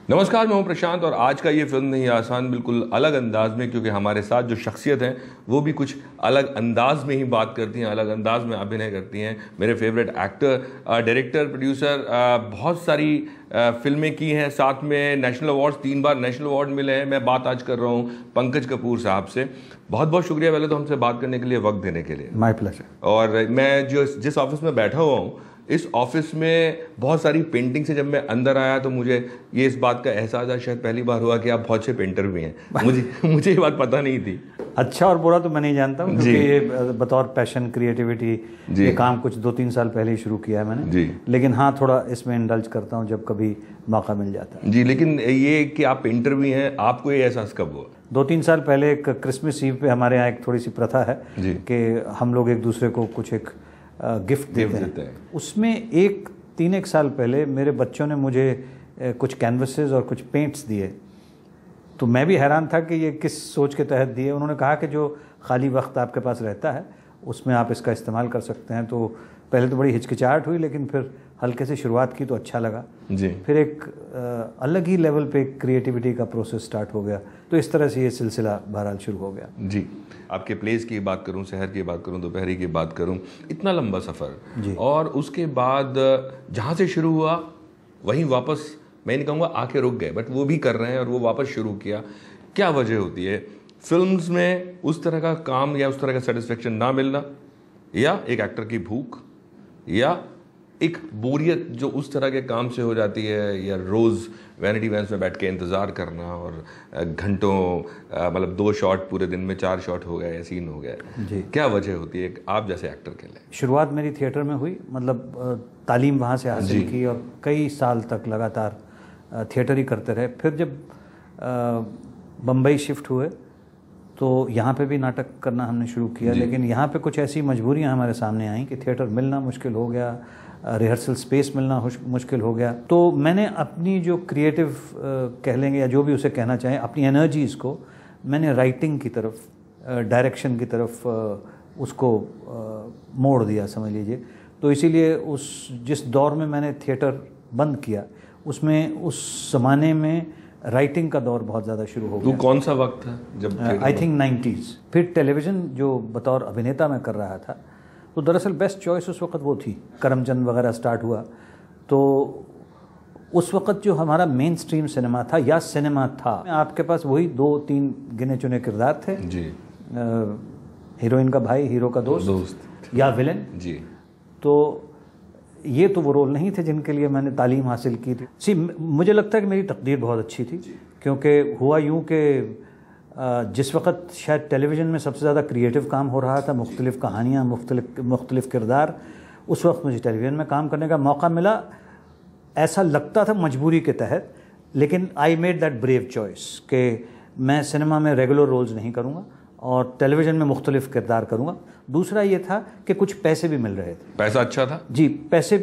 नमस्कार, मैं हूं प्रशांत और आज का ये फिल्म नहीं आसान बिल्कुल अलग अंदाज में, क्योंकि हमारे साथ जो शख्सियत हैं वो भी कुछ अलग अंदाज में ही बात करती हैं, अलग अंदाज में अभिनय करती हैं। मेरे फेवरेट एक्टर, डायरेक्टर, प्रोड्यूसर, बहुत सारी फिल्में की हैं, साथ में नेशनल अवार्ड्स 3 बार नेशनल अवार्ड मिले हैं। मैं बात आज कर रहा हूँ पंकज कपूर साहब से। बहुत बहुत शुक्रिया पहले तो हमसे बात करने के लिए, वक्त देने के लिए। My pleasure. और मैं जिस ऑफिस में बैठा हुआ हूँ, इस ऑफिस में बहुत सारी पेंटिंग से जब मैं अंदर आया तो मुझे ये इस बात का एहसास है, शायद पहली बार हुआ कि आप बहुत अच्छे पेंटर भी हैं। मुझे ये बात पता नहीं थी। अच्छा और बुरा तो मैं नहीं जानता हूँ, क्योंकि ये बतौर पैशन, क्रिएटिविटी, ये काम कुछ 2-3 साल पहले ही शुरू किया है मैंने जी। लेकिन हाँ, थोड़ा इसमें इंडल्ज करता हूँ जब कभी मौका मिल जाता है जी। लेकिन ये कि आप पेंटर भी हैं, आपको ये एहसास कब हुआ? 2-3 साल पहले एक क्रिसमस ईव पे हमारे यहाँ एक थोड़ी सी प्रथा है कि हम लोग एक दूसरे को कुछ एक गिफ्ट देते हैं। उसमें 3-1 साल पहले मेरे बच्चों ने मुझे कुछ कैनवसेस और कुछ पेंट्स दिए, तो मैं भी हैरान था कि ये किस सोच के तहत दिए। उन्होंने कहा कि जो खाली वक्त आपके पास रहता है उसमें आप इसका इस्तेमाल कर सकते हैं। तो पहले तो बड़ी हिचकिचाहट हुई, लेकिन फिर हल्के से शुरुआत की तो अच्छा लगा जी। फिर एक अलग ही लेवल पे क्रिएटिविटी का प्रोसेस स्टार्ट हो गया। तो इस तरह से ये सिलसिला बहरहाल शुरू हो गया जी। आपके प्लेस की बात करूं, शहर की बात करूं, दोपहरी की बात करूं, इतना लंबा सफ़र, और उसके बाद जहाँ से शुरू हुआ वहीं वापस, मैं नहीं कहूँगा आके रुक गए, बट वो भी कर रहे हैं और वो वापस शुरू किया। क्या वजह होती है फिल्म्स में उस तरह का काम या उस तरह का सेटिस्फेक्शन ना मिलना, या एक एक्टर की भूख, या एक बोरियत जो उस तरह के काम से हो जाती है, या रोज़ वैनिटी वैन्स में बैठ के इंतज़ार करना और घंटों, मतलब 2 शॉट पूरे दिन में 4 शॉट हो गए, सीन हो गए जी। क्या वजह होती है आप जैसे एक्टर के लिए? शुरुआत मेरी थिएटर में हुई, मतलब तालीम वहाँ से हासिल की और कई साल तक लगातार थिएटर ही करते रहे। फिर जब बम्बई शिफ्ट हुए तो यहाँ पे भी नाटक करना हमने शुरू किया, लेकिन यहाँ पे कुछ ऐसी मजबूरियाँ हमारे सामने आई कि थिएटर मिलना मुश्किल हो गया, रिहर्सल स्पेस मिलना मुश्किल हो गया। तो मैंने अपनी जो क्रिएटिव कह लेंगे या जो भी उसे कहना चाहें, अपनी एनर्जीज़ को मैंने राइटिंग की तरफ, डायरेक्शन की तरफ उसको मोड़ दिया, समझ लीजिए। तो इसीलिए जिस दौर में मैंने थिएटर बंद किया, उसमें उस ज़माने में राइटिंग का दौर बहुत ज़्यादा शुरू हो गया। तो कौन सा वक्त था जब? I think 90s। फिर टेलीविज़न जो बतौर अभिनेता मैं कर रहा था, तो दरअसल बेस्ट चॉइस उस वक्त वो थी। करमचंद वगैरह स्टार्ट हुआ, तो उस वक्त जो हमारा मेन स्ट्रीम सिनेमा था या सिनेमा था, आपके पास वही 2-3 गिने चुने किरदार थे जी। हीरोइन का भाई, हीरो का दोस्त या विलेन जी। तो ये तो वो रोल नहीं थे जिनके लिए मैंने तालीम हासिल की थी। मुझे लगता है कि मेरी तकदीर बहुत अच्छी थी, क्योंकि हुआ यूँ कि जिस वक्त शायद टेलीविज़न में सबसे ज़्यादा क्रिएटिव काम हो रहा था, मुख्तलिफ़ कहानियाँ, मुख्तलिफ़ किरदार, उस वक्त मुझे टेलीविज़न में काम करने का मौका मिला। ऐसा लगता था मजबूरी के तहत, लेकिन I made that brave choice कि मैं सिनेमा में रेगुलर रोल्स नहीं करूँगा और टेलीविज़न में मुख्तलिफ़ किरदार करूँगा। दूसरा ये था कि कुछ पैसे भी मिल रहे थे। पैसा अच्छा था जी। पैसे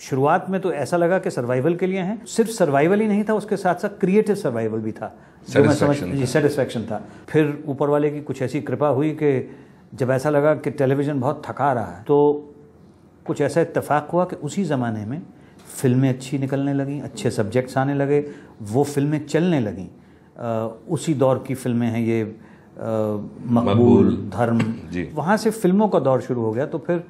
शुरुआत में तो ऐसा लगा कि सर्वाइवल के लिए हैं। सिर्फ सर्वाइवल ही नहीं था, उसके साथ साथ क्रिएटिव सर्वाइवल भी था, जो मैं समझ जी, सेटिस्फेक्शन था। फिर ऊपर वाले की कुछ ऐसी कृपा हुई कि जब ऐसा लगा कि टेलीविज़न बहुत थका रहा है, तो कुछ ऐसा इत्तेफाक हुआ कि उसी ज़माने में फिल्में अच्छी निकलने लगीं, अच्छे सब्जेक्ट्स आने लगे, वो फिल्में चलने लगीं। उसी दौर की फिल्में हैं ये, मकबूल, धर्म, वहाँ से फिल्मों का दौर शुरू हो गया। तो फिर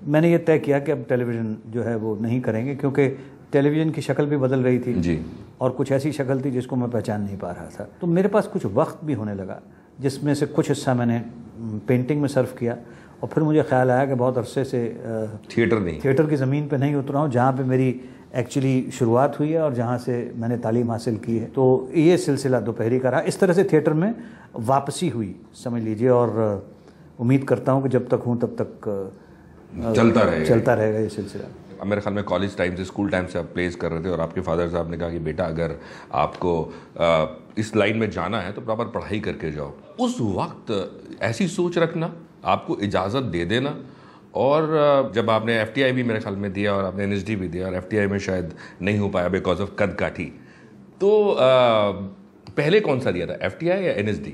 मैंने ये तय किया कि अब टेलीविज़न जो है वो नहीं करेंगे, क्योंकि टेलीविज़न की शक्ल भी बदल रही थी जी। और कुछ ऐसी शक्ल थी जिसको मैं पहचान नहीं पा रहा था। तो मेरे पास कुछ वक्त भी होने लगा, जिसमें से कुछ हिस्सा मैंने पेंटिंग में सर्व किया, और फिर मुझे ख्याल आया कि बहुत अरसे से थिएटर की ज़मीन पे नहीं उतरा हूँ, जहाँ पे मेरी एक्चुअली शुरुआत हुई है और जहाँ से मैंने तालीम हासिल की है। तो ये सिलसिला दोपहरी का रहा। इस तरह से थिएटर में वापसी हुई, समझ लीजिए, और उम्मीद करता हूँ कि जब तक हूँ तब तक चलता रहेगा ये सिलसिला। मेरे ख्याल में कॉलेज टाइम से, स्कूल टाइम से आप प्लेस कर रहे थे, और आपके फादर साहब ने कहा कि बेटा अगर आपको इस लाइन में जाना है तो प्रॉपर पढ़ाई करके जाओ। उस वक्त ऐसी सोच रखना, आपको इजाज़त दे देना, और जब आपने FTI भी मेरे ख्याल में दिया और आपने NSD भी दिया, और FTI में शायद नहीं हो पाया बिकॉज ऑफ कद काठी, तो पहले कौन सा दिया था, FTI या NSD?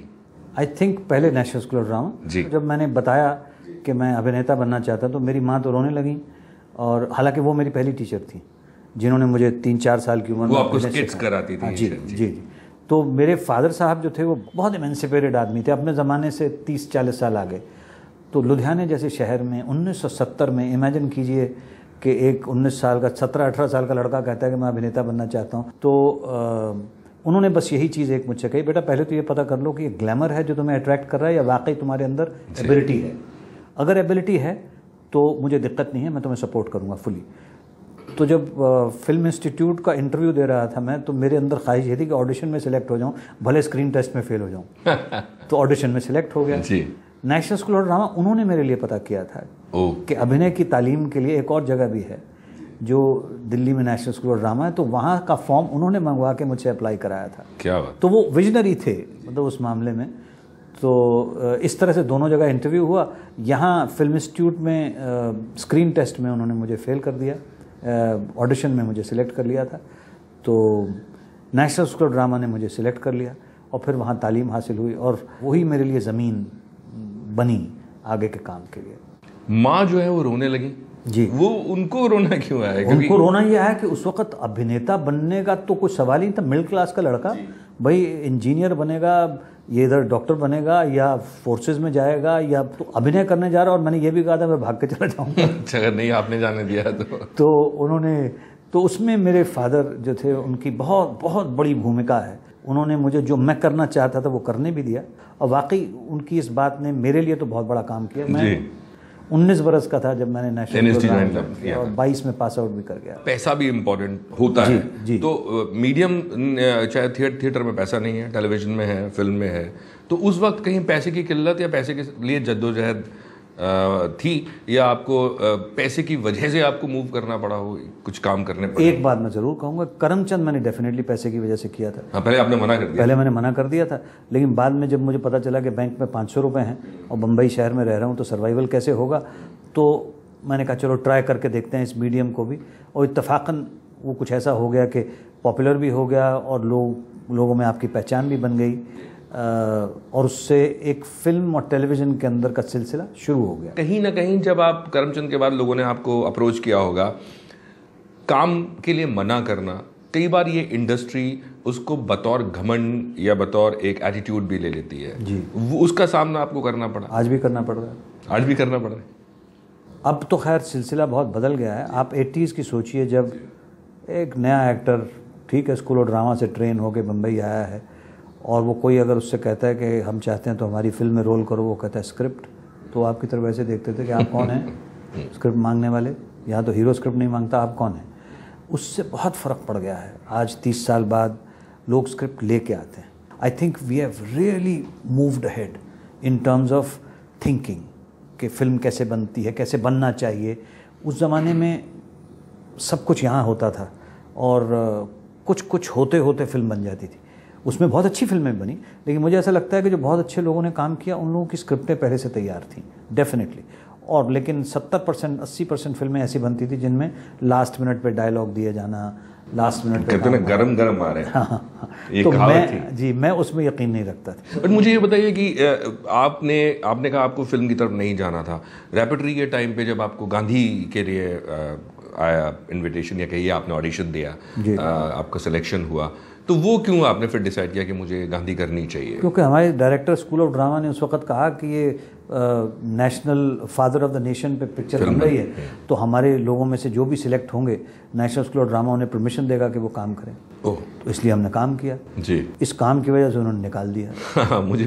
आई थिंक पहले नेशनल स्कूल ऑफ ड्रामा जी। जब मैंने बताया कि मैं अभिनेता बनना चाहता, तो मेरी माँ तो रोने लगी, और हालांकि वो मेरी पहली टीचर थी, जिन्होंने मुझे 3-4 साल की उम्र में आपको स्किट्स कराती थी। जी जी जी। तो मेरे फादर साहब जो थे वो बहुत इमेंसिपेटेड आदमी थे, अपने ज़माने से 30-40 साल आगे। तो लुधियाने जैसे शहर में 1970 में इमेजिन कीजिए कि एक 19 साल का 17-18 साल का लड़का कहता है कि मैं अभिनेता बनना चाहता हूँ। तो उन्होंने बस यही चीज़ एक मुझसे कही, बेटा पहले तो ये पता कर लो कि ये ग्लैमर है जो तुम्हें अट्रैक्ट कर रहा है या वाकई तुम्हारे अंदर एबिलिटी है। अगर एबिलिटी है तो मुझे दिक्कत नहीं है, मैं तुम्हें सपोर्ट करूँगा फुली। तो जब फिल्म इंस्टीट्यूट का इंटरव्यू दे रहा था मैं, तो मेरे अंदर ख्वाहिश ये थी कि ऑडिशन में सिलेक्ट हो जाऊँ, भले स्क्रीन टेस्ट में फेल हो जाऊँ। तो ऑडिशन में सिलेक्ट हो गया। नेशनल स्कूल ऑफ ड्रामा उन्होंने मेरे लिए पता किया था कि अभिनय की तालीम के लिए एक और जगह भी है जो दिल्ली में नेशनल स्कूल ऑफ ड्रामा है, तो वहाँ का फॉर्म उन्होंने मंगवा के मुझसे अप्लाई कराया था। क्या बात। तो वो विजनरी थे मतलब उस मामले में। तो इस तरह से दोनों जगह इंटरव्यू हुआ। यहाँ फिल्म इंस्टीट्यूट में स्क्रीन टेस्ट में उन्होंने मुझे फेल कर दिया, ऑडिशन में मुझे सिलेक्ट कर लिया था। तो नेशनल स्कूल ऑफ ड्रामा ने मुझे सिलेक्ट कर लिया और फिर वहाँ तालीम हासिल हुई और वही मेरे लिए ज़मीन बनी आगे के काम के लिए। माँ जो है वो रोने लगी जी। वो उनको रोना क्यों आया? उनको रोना यह है कि उस वक्त अभिनेता बनने का तो कुछ सवाल ही नहीं था। मिडिल क्लास का लड़का भाई इंजीनियर बनेगा, ये इधर डॉक्टर बनेगा या फोर्सेज में जाएगा या तो अभिनय करने जा रहा। और मैंने ये भी कहा था मैं भाग के चला जाऊँगा। अगर नहीं आपने जाने दिया तो उन्होंने तो उसमें मेरे फादर जो थे उनकी बहुत बहुत बड़ी भूमिका है। उन्होंने मुझे जो मैं करना चाहता था वो करने भी दिया और वाकई उनकी इस बात ने मेरे लिए तो बहुत बड़ा काम किया। मैं 19 बरस का था जब मैंने नेशनल किया और 22 में पास आउट भी कर गया। पैसा भी इम्पोर्टेंट होता है जी। तो मीडियम चाहे थिएटर में पैसा नहीं है, टेलीविजन में है, फिल्म में है, तो उस वक्त कहीं पैसे की किल्लत या पैसे के लिए जद्दोजहद थी या आपको पैसे की वजह से आपको मूव करना पड़ा हो, कुछ काम करने पड़े? एक बात मैं जरूर कहूँगा, करमचंद मैंने डेफिनेटली पैसे की वजह से किया था। हाँ, पहले आपने मना कर दिया? पहले मैंने मना कर दिया था, लेकिन बाद में जब मुझे पता चला कि बैंक में 500 रुपये हैं और बम्बई शहर में रह रहा हूँ तो सर्वाइवल कैसे होगा, तो मैंने कहा चलो ट्राई करके देखते हैं इस मीडियम को भी। और इत्तफाकन वो कुछ ऐसा हो गया कि पॉपुलर भी हो गया और लोगों में आपकी पहचान भी बन गई और उससे एक फिल्म और टेलीविज़न के अंदर का सिलसिला शुरू हो गया। कहीं ना कहीं जब आप करमचंद के बाद लोगों ने आपको अप्रोच किया होगा, काम के लिए मना करना, कई बार ये इंडस्ट्री उसको बतौर घमंड या बतौर एक एटीट्यूड भी ले लेती है जी। वो उसका सामना आपको करना पड़ा? आज भी करना पड़ रहा है। आज भी करना पड़ रहा है। अब तो खैर सिलसिला बहुत बदल गया है। आप 80s की सोचिए, जब एक नया एक्टर ठीक है स्कूल ऑफ ड्रामा से ट्रेन होकर बम्बई आया है और वो कोई अगर उससे कहता है कि हम चाहते हैं तो हमारी फिल्म में रोल करो, वो कहता है स्क्रिप्ट, तो आपकी तरफ ऐसे देखते थे कि आप कौन हैं स्क्रिप्ट मांगने वाले? यहाँ तो हीरो स्क्रिप्ट नहीं मांगता, आप कौन हैं? उससे बहुत फ़र्क पड़ गया है। आज 30 साल बाद लोग स्क्रिप्ट लेके आते हैं। I think we have really moved ahead in terms of thinking कि फ़िल्म कैसे बनती है, कैसे बनना चाहिए। उस ज़माने में सब कुछ यहाँ होता था और कुछ कुछ होते होते फिल्म बन जाती थी। उसमें बहुत अच्छी फिल्में बनी, लेकिन मुझे ऐसा लगता है कि जो बहुत अच्छे लोगों ने काम किया उन लोगों की स्क्रिप्टें पहले से तैयार थीं डेफिनेटली। और लेकिन 70% 80% फिल्में ऐसी बनती थी जिनमें लास्ट मिनट पे डायलॉग दिए जाना, लास्ट मिनट पे गरम गरम आ रहे हैं। हाँ, तो मैं उसमें यकीन नहीं रखता था। बट मुझे ये बताइए कि आपने कहा आपको फिल्म की तरफ नहीं जाना था। रेपेटरी के टाइम पे जब आपको गांधी के लिए आया इनविटेशन या कहिए आपने ऑडिशन दिया, आपका सिलेक्शन हुआ, तो वो क्यों आपने फिर डिसाइड किया कि मुझे गांधी करनी चाहिए? क्योंकि हमारे डायरेक्टर स्कूल ऑफ ड्रामा ने उस वक्त कहा कि ये national father of the nation पे पिक्चर बन रही है, तो हमारे लोगों में से जो भी सिलेक्ट होंगे नेशनल स्कूल ऑफ ड्रामा उन्हें परमिशन देगा कि वो काम करें। तो इसलिए हमने काम किया जी। इस काम की वजह से उन्होंने निकाल दिया। मुझे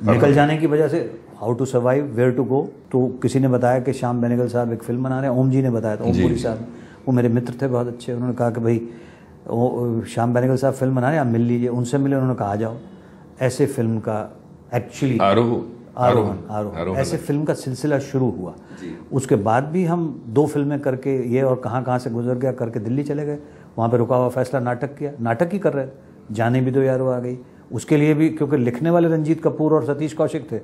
निकल जाने की वजह से how to survive, where to go, तो किसी ने बताया कि श्याम बेनेगल साहब एक फिल्म बना रहे हैं। ओम जी ने बताया था, ओम पुरी साहब, वो मेरे मित्र थे बहुत अच्छे। उन्होंने कहा कि भाई श्याम बेनेगल साहब फिल्म बना रहे हैं, आप मिल लीजिए। उनसे मिले, उन्होंने कहा आ जाओ। ऐसे फिल्म का एक्चुअली आरोहण ऐसे फिल्म का सिलसिला शुरू हुआ। उसके बाद भी हम 2 फिल्में करके ये और कहाँ से गुजर गया करके दिल्ली चले गए। वहाँ पे रुका हुआ फैसला नाटक किया, नाटक ही कर रहे, जाने भी दो यारो आ गई। उसके लिए भी क्योंकि लिखने वाले रंजीत कपूर और सतीश कौशिक थे,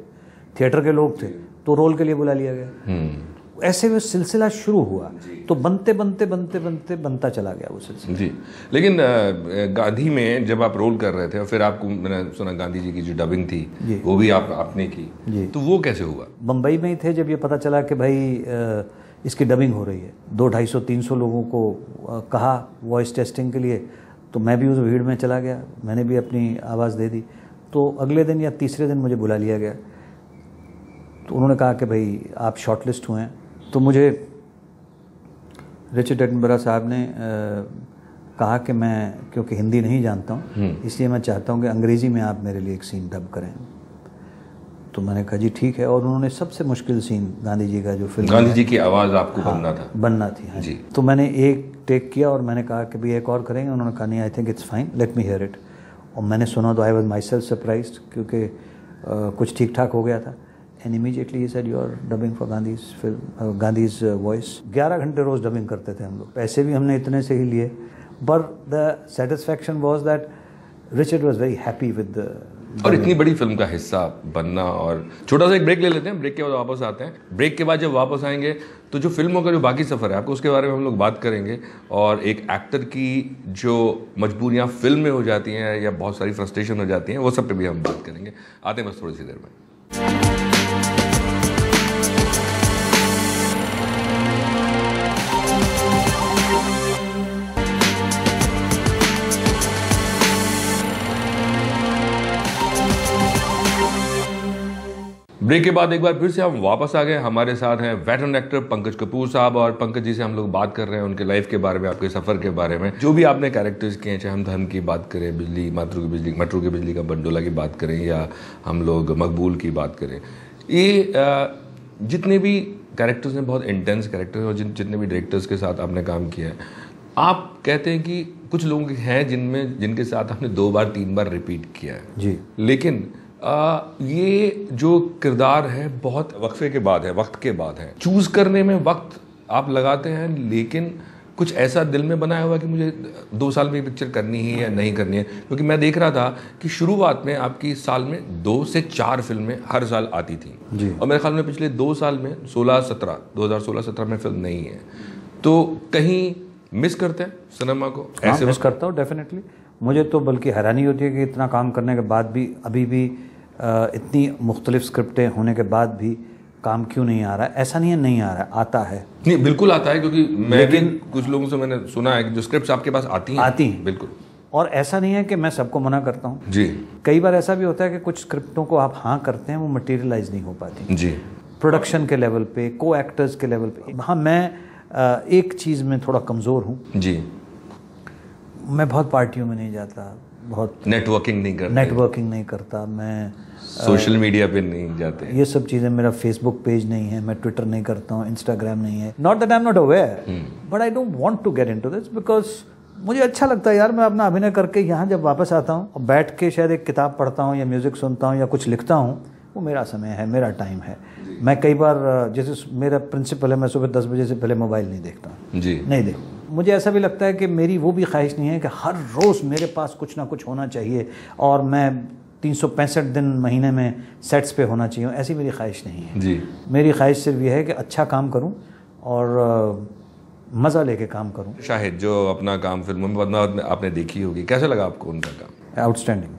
थिएटर के लोग थे, तो रोल के लिए बुला लिया गया। ऐसे में सिलसिला शुरू हुआ, तो बनते बनता चला गया वो सिलसिला जी। लेकिन गांधी में जब आप रोल कर रहे थे और फिर आपको मैंने सुना गांधी जी की जो डबिंग थी वो भी आपने की, तो वो कैसे हुआ? बम्बई में ही थे जब ये पता चला कि भाई इसकी डबिंग हो रही है। 200-250-300 लोगों को कहा वॉइस टेस्टिंग के लिए, तो मैं भी उस भीड़ में चला गया, मैंने भी अपनी आवाज़ दे दी। तो अगले दिन या तीसरे दिन मुझे बुला लिया गया, तो उन्होंने कहा कि भाई आप शॉर्टलिस्ट हुए हैं। तो मुझे रिचर्ड एटनबरा साहब ने कहा कि मैं क्योंकि हिंदी नहीं जानता हूँ, इसलिए मैं चाहता हूँ कि अंग्रेज़ी में आप मेरे लिए एक सीन डब करें। तो मैंने कहा जी ठीक है। और उन्होंने सबसे मुश्किल सीन गांधी जी का, जो फिल्म गांधी जी की आवाज़ आपको बनना थी। हाँ जी। तो मैंने एक टेक किया और मैंने कहा कि भाई एक और करेंगे। उन्होंने कहा नहीं, I think it's fine, let me hear it. और मैंने सुना तो I was myself surprised, क्योंकि कुछ ठीक ठाक हो गया था। एंड इमीडिएटली ही said you are dubbing for Gandhi's film, Gandhi's voice. 11 घंटे रोज़ डबिंग करते थे हम लोग। पैसे भी हमने इतने से ही लिए, but the satisfaction was that Richard was very happy with the. और इतनी बड़ी फिल्म का हिस्सा बनना। और छोटा सा एक ब्रेक ले लेते हैं, ब्रेक के बाद वापस आते हैं। ब्रेक के बाद जब वापस आएंगे तो जो फिल्मों का जो बाकी सफ़र है आपको, उसके बारे में हम लोग बात करेंगे। और एक एक्टर की जो मजबूरियां फिल्म में हो जाती हैं या बहुत सारी फ्रस्ट्रेशन हो जाती हैं, वो सब पे भी हम बात करेंगे। आते हैं बस थोड़ी सी देर में। ब्रेक के बाद एक बार फिर से हम वापस आ गए। हमारे साथ हैं वेटरन एक्टर पंकज कपूर साहब, और पंकज जी से हम लोग बात कर रहे हैं उनके लाइफ के बारे में, आपके सफ़र के बारे में, जो भी आपने कैरेक्टर्स किए हैं। चाहे हम धन की बात करें, बिजली, मटरू की बिजली का बंडोला की बात करें, या हम लोग मकबूल की बात करें, ये जितने भी कैरेक्टर्स हैं बहुत इंटेंस कैरेक्टर्स, और जितने भी डायरेक्टर्स के साथ आपने काम किया है, आप कहते हैं कि कुछ लोग हैं जिनके साथ आपने 2 बार 3 बार रिपीट किया है जी, लेकिन ये जो किरदार है बहुत वक्फे के बाद है, वक्त के बाद है। चूज करने में वक्त आप लगाते हैं, लेकिन कुछ ऐसा दिल में बनाया हुआ कि मुझे 2 साल में पिक्चर करनी है या नहीं करनी है? क्योंकि मैं देख रहा था कि शुरुआत में आपकी साल में 2 से 4 फिल्में हर साल आती थी जी। और मेरे ख्याल में पिछले 2 साल में 2016-17 में फिल्म नहीं है। तो कहीं मिस करते हैं सिनेमा को? ऐसे मिस करता हूँ डेफिनेटली। मुझे तो बल्कि हैरानी होती है कि इतना काम करने के बाद भी अभी भी इतनी मुख्तलिफ स्क्रिप्टें होने के बाद भी काम क्यों नहीं आ रहा है। ऐसा नहीं है नहीं आ रहा है, आता है। नहीं, बिल्कुल आता है, क्योंकि मैं भी कुछ लोगों से मैंने सुना है कि जो स्क्रिप्ट्स आपके पास आती हैं बिल्कुल। और ऐसा नहीं है कि मैं सबको मना करता हूँ जी। कई बार ऐसा भी होता है कि कुछ स्क्रिप्टों को आप हाँ करते हैं, वो मटेरियलाइज नहीं हो पाती जी, प्रोडक्शन के लेवल पे, को एक्टर्स के लेवल पे। हाँ, मैं एक चीज़ में थोड़ा कमज़ोर हूँ जी। मैं बहुत पार्टियों में नहीं जाता, बहुत नेटवर्किंग नहीं करता, मैं सोशल मीडिया पे नहीं जाते, ये सब चीज़ें। मेरा फेसबुक पेज नहीं है, मैं ट्विटर नहीं करता हूँ, इंस्टाग्राम नहीं है। Not that I am not aware, but I don't want to get into this, because मुझे अच्छा लगता है यार। मैं अपना अभिनय करके यहाँ जब वापस आता हूँ और बैठ के शायद एक किताब पढ़ता हूँ या म्यूज़िक सुनता हूँ या कुछ लिखता हूँ, वो मेरा समय है, मेरा टाइम है। मैं कई बार, जैसे मेरा प्रिंसिपल है, मैं सुबह 10 बजे से पहले मोबाइल नहीं देखता जी, नहीं देखता। मुझे ऐसा भी लगता है कि मेरी वो भी ख्वाहिश नहीं है कि हर रोज़ मेरे पास कुछ ना कुछ होना चाहिए और मैं 365 दिन महीने में सेट्स पे होना चाहिए, ऐसी मेरी ख्वाहिश नहीं है जी। मेरी ख्वाहिश सिर्फ ये है कि अच्छा काम करूं और मज़ा लेके काम करूं। शाहिद जो अपना काम फिल्मों में आपने देखी होगी, कैसा लगा आपको उनका काम? आउटस्टैंडिंग,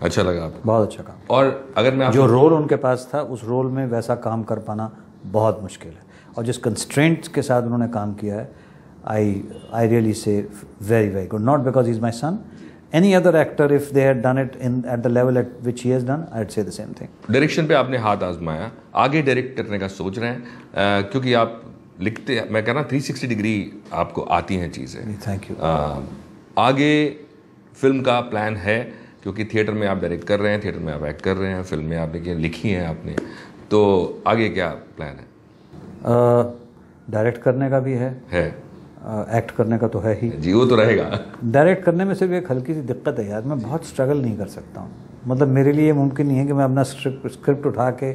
अच्छा लगा आपको? बहुत अच्छा काम। और अगर मैं जो रोल उनके पास था, उस रोल में वैसा काम कर पाना बहुत मुश्किल है, और जिस कंस्ट्रेंट्स के साथ उन्होंने काम किया है, I really say very, very good. Not because he's my son. Any other actor, if they had done it at the level at which he has done, I'd say the same thing. Direction पे आपने हाथ आजमाया, आगे direct करने का सोच रहे हैं, क्योंकि आप लिखते, मैं कह रहा 360 डिग्री आपको आती हैं चीज़ें। Thank you. आगे फिल्म का प्लान है, क्योंकि थिएटर में आप डायरेक्ट कर रहे हैं, थिएटर में आप एक्ट कर रहे हैं, फिल्म में आपने लिखी हैं आपने, तो आगे क्या प्लान है? डायरेक्ट करने का भी है, एक्ट करने का तो है ही जी, वो तो रहेगा। डायरेक्ट करने में सिर्फ एक हल्की सी दिक्कत है यार, मैं बहुत स्ट्रगल नहीं कर सकता हूँ। मतलब मेरे लिए मुमकिन नहीं है कि मैं अपना स्क्रिप्ट उठा के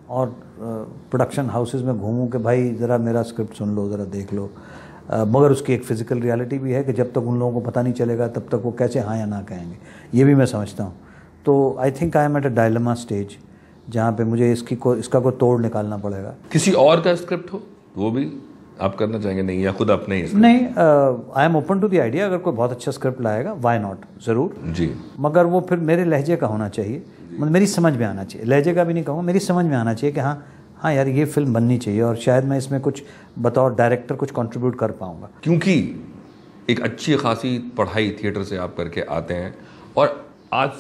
और प्रोडक्शन हाउसेस में घूमूं कि भाई ज़रा मेरा स्क्रिप्ट सुन लो, ज़रा देख लो। मगर उसकी एक फ़िज़िकल रियलिटी भी है कि जब तक उन लोगों को पता नहीं चलेगा तब तक वो कैसे हाँ या ना कहेंगे, ये भी मैं समझता हूँ। तो I think I am at a dilemma stage जहाँ पे मुझे इसका कोई तोड़ निकालना पड़ेगा। किसी और का स्क्रिप्ट हो वो भी आप करना चाहेंगे? नहीं, या खुद अपने ही? नहीं, I am open to the idea. अगर कोई बहुत अच्छा स्क्रिप्ट लाएगा, व्हाई नॉट, ज़रूर जी। मगर वो फिर मेरे लहजे का होना चाहिए, मतलब मेरी समझ में आना चाहिए। लहजे का भी नहीं कहूँगा, मेरी समझ में आना चाहिए कि हाँ हाँ यार ये फिल्म बननी चाहिए और शायद मैं इसमें कुछ बतौर डायरेक्टर कुछ कंट्रीब्यूट कर पाऊँगा। क्योंकि एक अच्छी खासी पढ़ाई थिएटर से आप करके आते हैं, और आज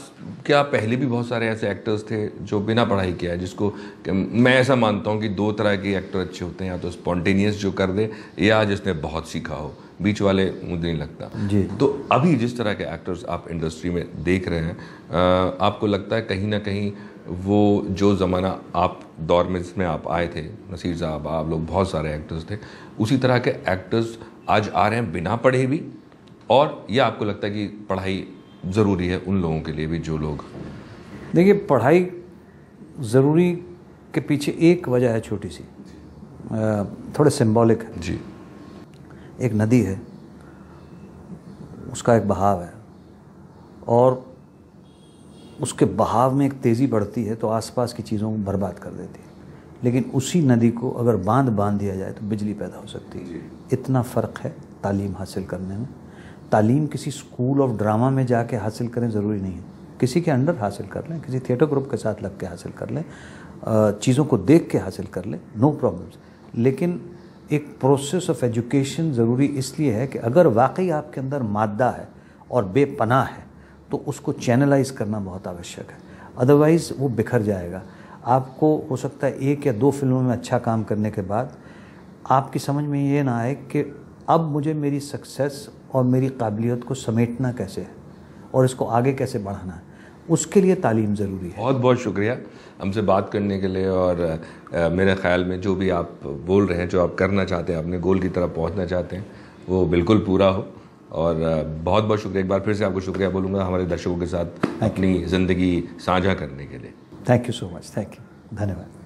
क्या पहले भी बहुत सारे ऐसे एक्टर्स थे जो बिना पढ़ाई किया है, जिसको मैं ऐसा मानता हूँ कि दो तरह के एक्टर अच्छे होते हैं, या तो स्पॉन्टेनियस जो कर दे, या जिसने बहुत सीखा हो, बीच वाले मुझे नहीं लगता जी। तो अभी जिस तरह के एक्टर्स आप इंडस्ट्री में देख रहे हैं, आपको लगता है कहीं ना कहीं वो जो ज़माना आप दौर में जिसमें आप आए थे, नसीर साहब, आप लोग, बहुत सारे एक्टर्स थे, उसी तरह के एक्टर्स आज आ रहे हैं बिना पढ़े भी, और या आपको लगता है कि पढ़ाई ज़रूरी है उन लोगों के लिए भी जो लोग? देखिए, पढ़ाई ज़रूरी के पीछे एक वजह है छोटी सी, थोड़े सिंबॉलिक है जी। एक नदी है, उसका एक बहाव है, और उसके बहाव में एक तेज़ी बढ़ती है तो आसपास की चीज़ों को बर्बाद कर देती है, लेकिन उसी नदी को अगर बांध दिया जाए तो बिजली पैदा हो सकती है। इतना फ़र्क है तालीम हासिल करने में। तालीम किसी स्कूल ऑफ ड्रामा में जाके हासिल करें ज़रूरी नहीं है, किसी के अंडर हासिल कर लें, किसी थिएटर ग्रुप के साथ लग के हासिल कर लें, चीज़ों को देख के हासिल कर लें, नो प्रॉब्लम्स। लेकिन एक प्रोसेस ऑफ एजुकेशन ज़रूरी इसलिए है कि अगर वाकई आपके अंदर मादा है और बेपनाह है तो उसको चैनलाइज करना बहुत आवश्यक है, अदरवाइज़ वो बिखर जाएगा। आपको हो सकता है 1 या 2 फिल्मों में अच्छा काम करने के बाद आपकी समझ में ये ना आए कि अब मुझे मेरी सक्सेस और मेरी काबिलियत को समेटना कैसे है और इसको आगे कैसे बढ़ाना है, उसके लिए तालीम ज़रूरी है। बहुत बहुत शुक्रिया हमसे बात करने के लिए, और मेरे ख्याल में जो भी आप बोल रहे हैं, जो आप करना चाहते हैं, अपने गोल की तरफ पहुंचना चाहते हैं, वो बिल्कुल पूरा हो। और बहुत बहुत शुक्रिया, एक बार फिर से आपको शुक्रिया बोलूँगा हमारे दर्शकों के साथ अपनी ज़िंदगी साझा करने के लिए। Thank you so much, thank you, धन्यवाद।